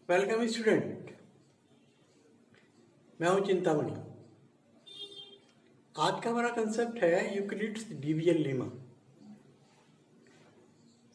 Welcome student. मैं हूं चिंतामणि। आज का हमारा कंसेप्ट है Euclid's division lemma.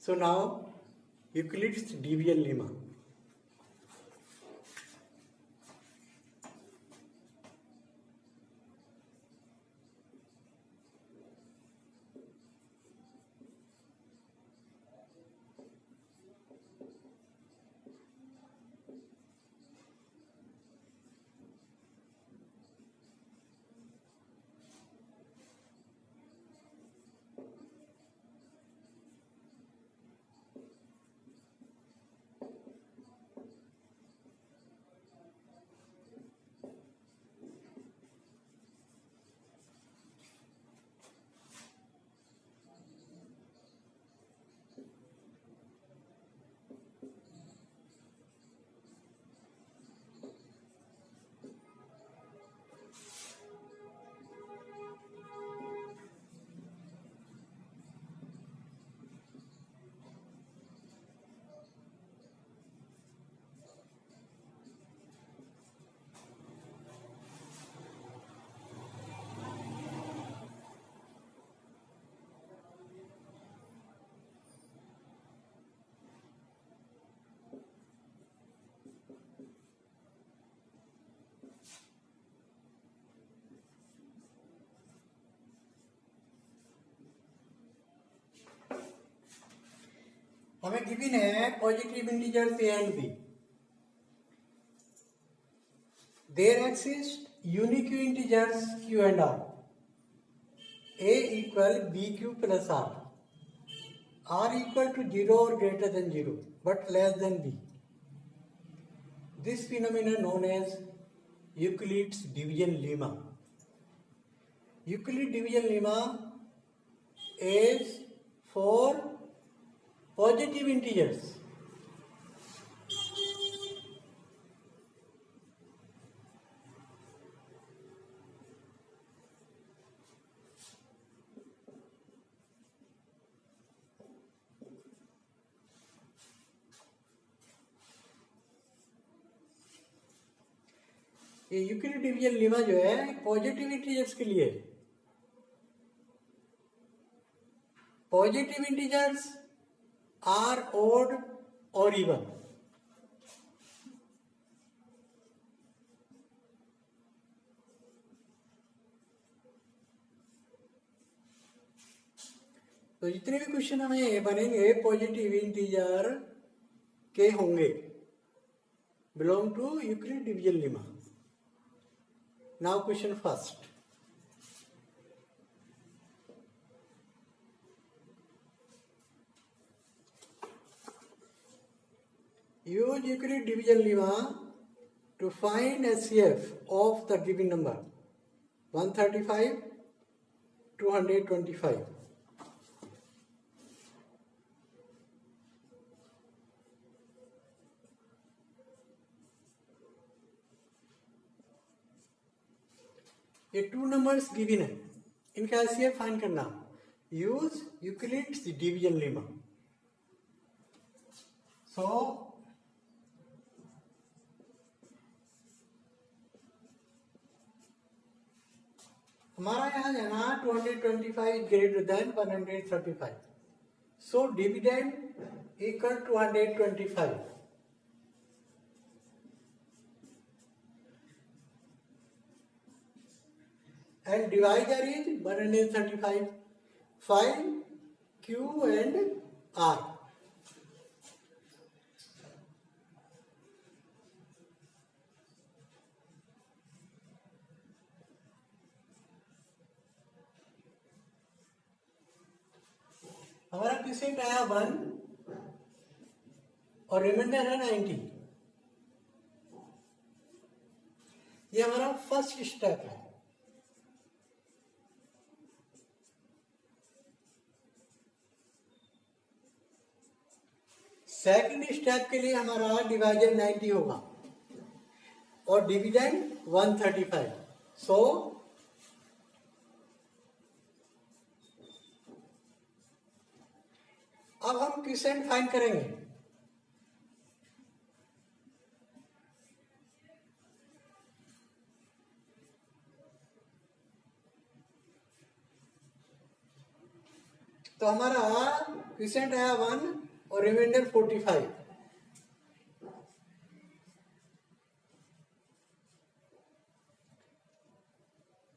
So now Euclid's division lemma. हमें गिवन है positive integers A and B. There exist unique integers Q and R. A equal B Q plus R equal to 0 और greater than 0 but less than B. This phenomena known as Euclid's division lemma. Euclid division lemma is for positive integers. ये Euclid division lemma जो है positive integers के लिए। Positive integers are odd और even. तो जितने भी क्वेश्चन हमें बनेंगे पॉजिटिव इंटीजर के होंगे, belong to Euclid division lemma. Now question first. Use Euclid division lemma to find HCF of the given number 135, 225. ये टू नंबर्स गिवन है, इनका HCF फाइंड करना। Use Euclid's division lemma. So हमारा यहाँ जाना 225 greater than 135। So dividend equal 225 and divisor is 135. Find Q and R. हमारा question आया 1 और रिमाइंडर है 90। ये हमारा फर्स्ट स्टेप है। सेकंड स्टेप के लिए हमारा डिवाइजर 90 होगा और डिविडेंड 135। सो अब हम क्वेश्चन फाइंड करेंगे। तो हमारा क्वेश्चन आया 1 और reminder 45।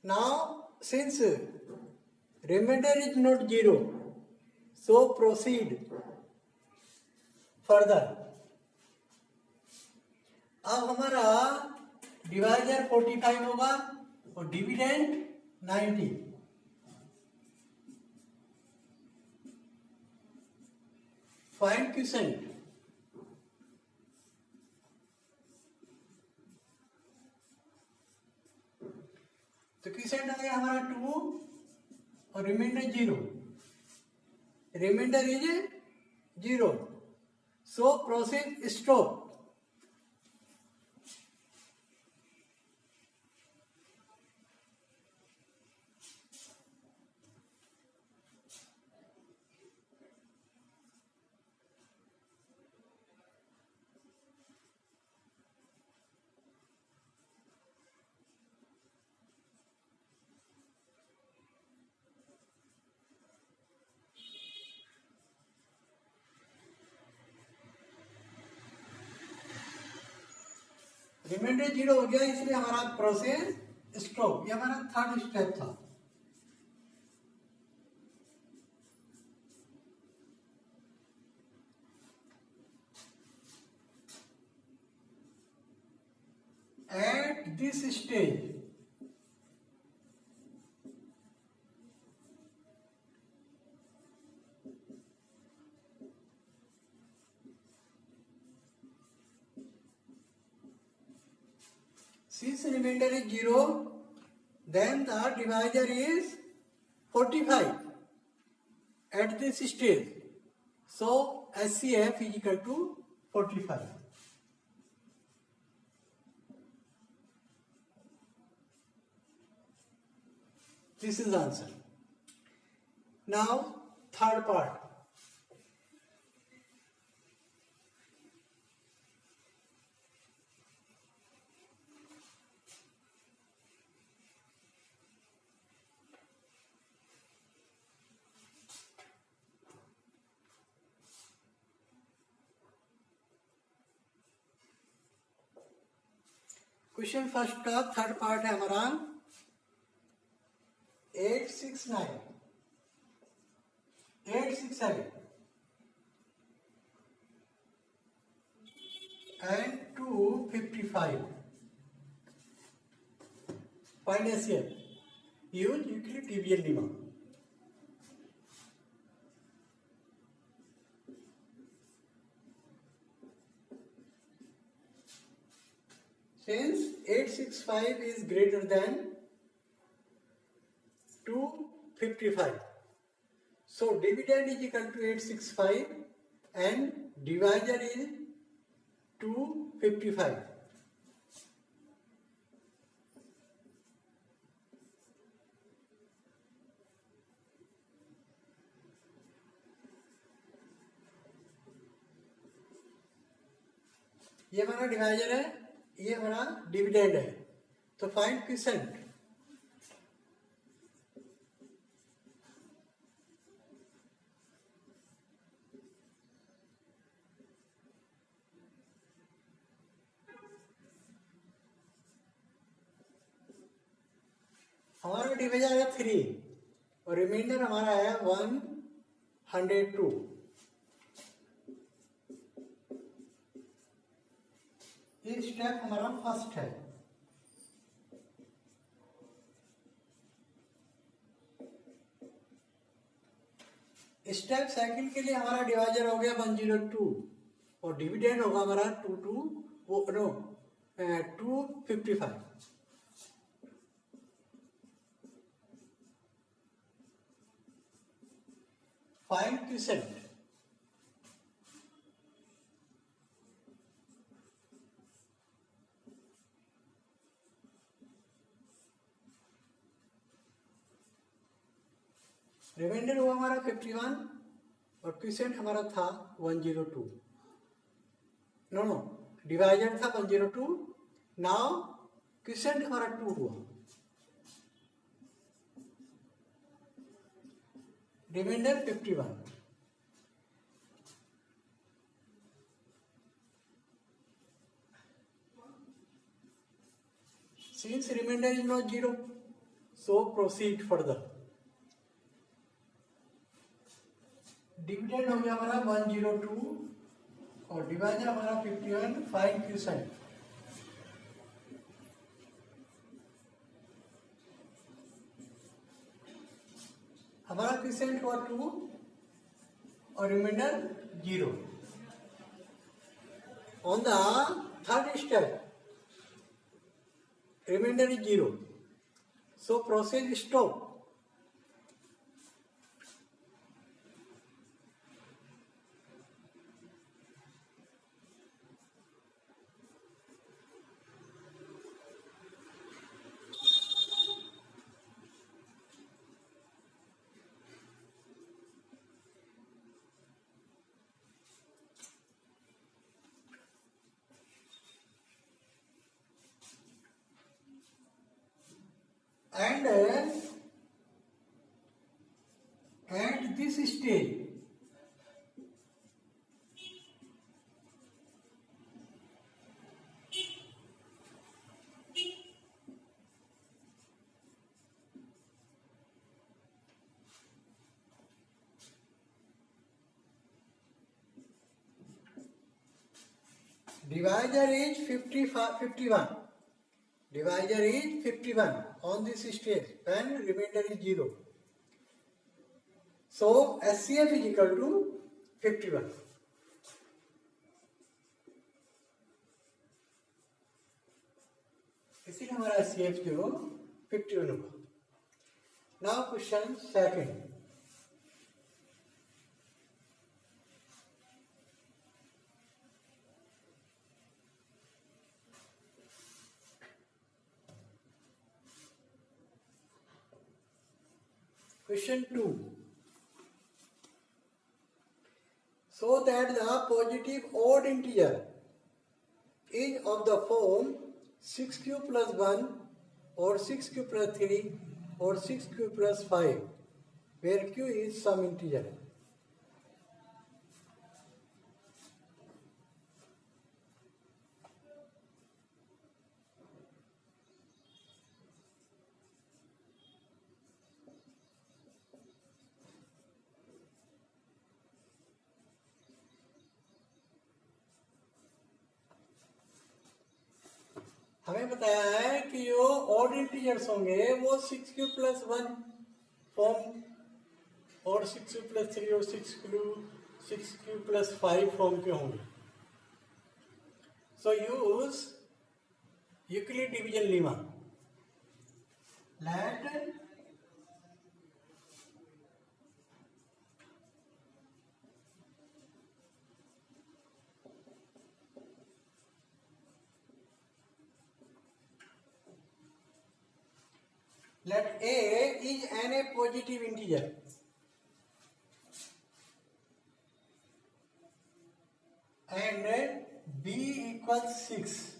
Now since remainder is not 0, so proceed further। अब हमारा डिवाइजर 45 होगा और डिविडेंड 90। Find quotient. तो क्वोशिएंट आ गया हमारा 2 और remainder 0। Remainder is 0, so proceed stop. Remainder 0 हो गया, इसलिए हमारा प्रोसेस स्टॉप। ये हमारा थर्ड स्टेप था। At this stage since remainder is 0, then the divisor is 45 at this stage, so SCF is equal to 45। This is the answer। Now third part। Question first का third part है हमारा 869 867 and 255। Find HCF use Euclid division lemma. Since 865 is greater than 255, so dividend is equal to 865 and divisor is 255। ये हमारा divisor है, ये हमारा dividend है। तो फाइंड क्वोशिएंट। हमारा डिवाइजर है 3 और रिमाइंडर हमारा है 102। ये स्टेप हमारा फर्स्ट है। स्टेप सेकंड के लिए हमारा डिवाइजर हो गया 102 और डिविडेंड होगा हमारा 255। Find quotient. रिमाइंडर हुआ हमारा 51 और क्वोशिएंट हमारा था 102। नो डिवाइजर था 102। नाउ क्वोशिएंट हमारा 2 हुआ। Remainder 51. Since remainder is not 0, so proceed further. डिविडेंड हो गया हमारा 102 और डिवाइजर हमारा 51. Find quotient. हमारा क्वोटिएंट हुआ 2 और remainder 0. On the third step remainder is 0, so process stop. And at this stage, divisor is 51. Divisor is 51 on this stage when remainder is 0. So SCF is equal to 51. इसीलिए हमारा SCF जो 51 होगा. Now question second. Question 2. So that the positive odd integer is of the form 6q plus 1 or 6q plus 3 or 6q plus 5, where q is some integer. हमें बताया है कि जो odd integers होंगे वो 6q plus 1 फॉर्म और 6q plus 3 और 6q plus 5 form के होंगे. So use Euclid division lemma. Let A is a positive integer and B equals 6.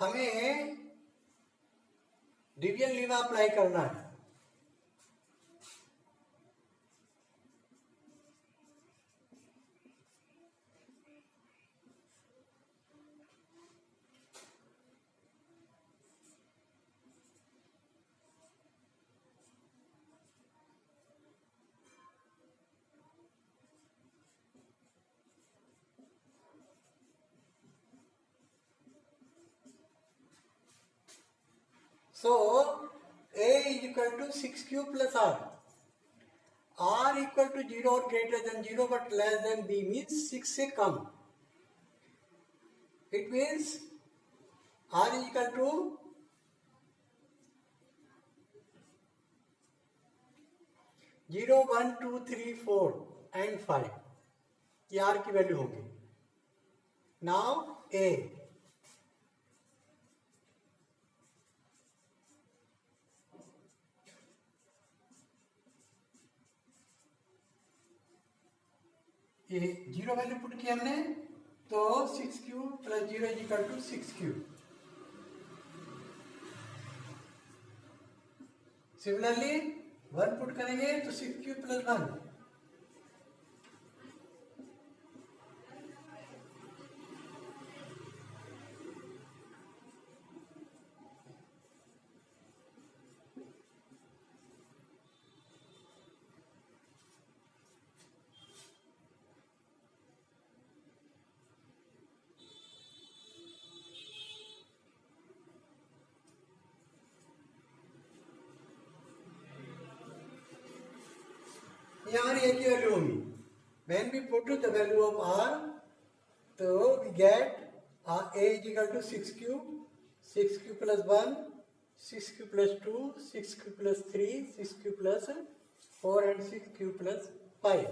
हमें डिवीजन लेमा अप्लाई करना है. So A is equal to 6q plus R. R equal to 0 or greater than 0 but less than B means 6 से कम. It means R is equal to 0, 1, 2, 3, 4 and 5. ये R की value होगी. Now A. ये zero value put किया हमने, तो 6 plus 0 is equal to 6 similarly 1 put करेंगे तो 6 प्लस 1, यहाँ ए की वैल्यू होगी। When we put the value of r, तो we get a is equal to 6 plus 1, 6 plus 2, 6 plus 3, 6 plus 4 and 6 plus 5.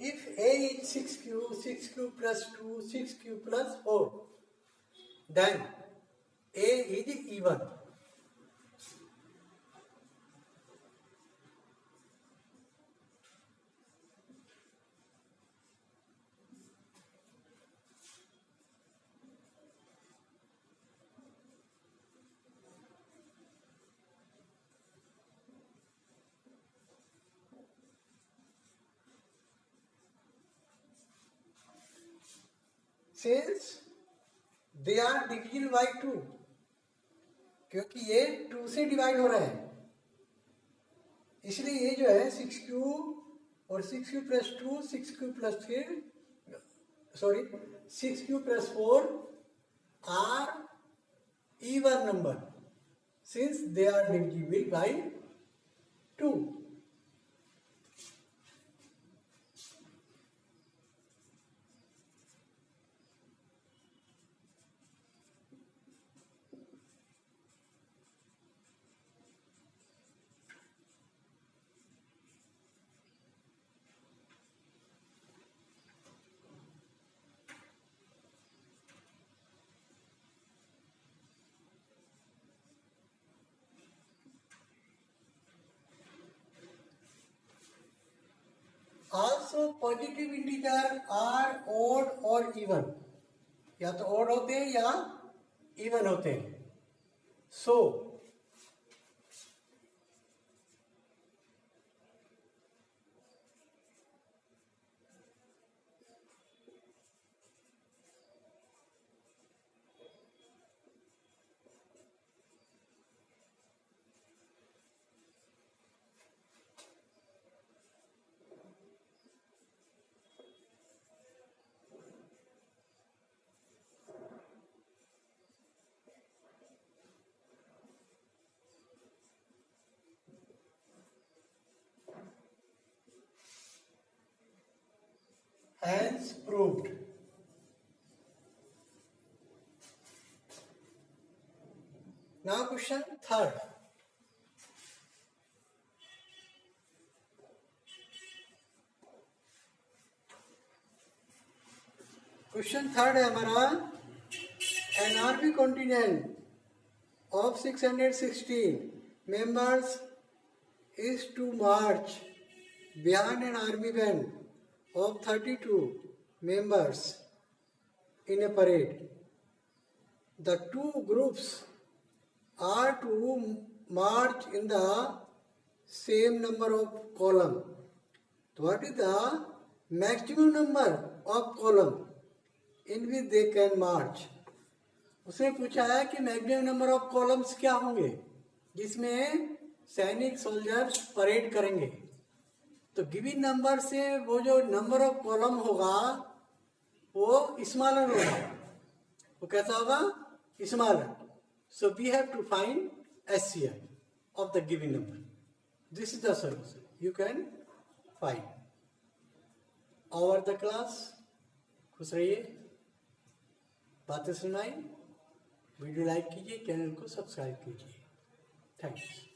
If a is 6 plus 2, 6 plus 4, then a is even. Since they are divisible by 2, क्योंकि ये 2 से divide हो रहा है, इसलिए ये जो है 6 और 6 plus 2, 6 plus 3, sorry 6 plus 4 are even number since they are divisible by 2. Also positive integer are odd और इवन, या तो odd होते हैं या इवन होते हैं. So hence proved. Now question third. Question third है हमारा, an army contingent of 616 members is to march behind an army band of 32 members in a parade. The two groups are to march in the same number of column. What is the maximum number of column in which they can march? उसने पूछा है कि maximum number of columns क्या होंगे जिसमें सैनिक soldiers parade करेंगे. तो गिवन नंबर से वो जो नंबर ऑफ कॉलम होगा वो स्मॉलर होगा. वो कैसा होगा? Smaller. So we have to find SCF of the given number. This is the solution. You can find. Over the class. खुश रहिए. बातें सुनाई. वीडियो लाइक कीजिए, चैनल को सब्सक्राइब कीजिए. थैंक्स.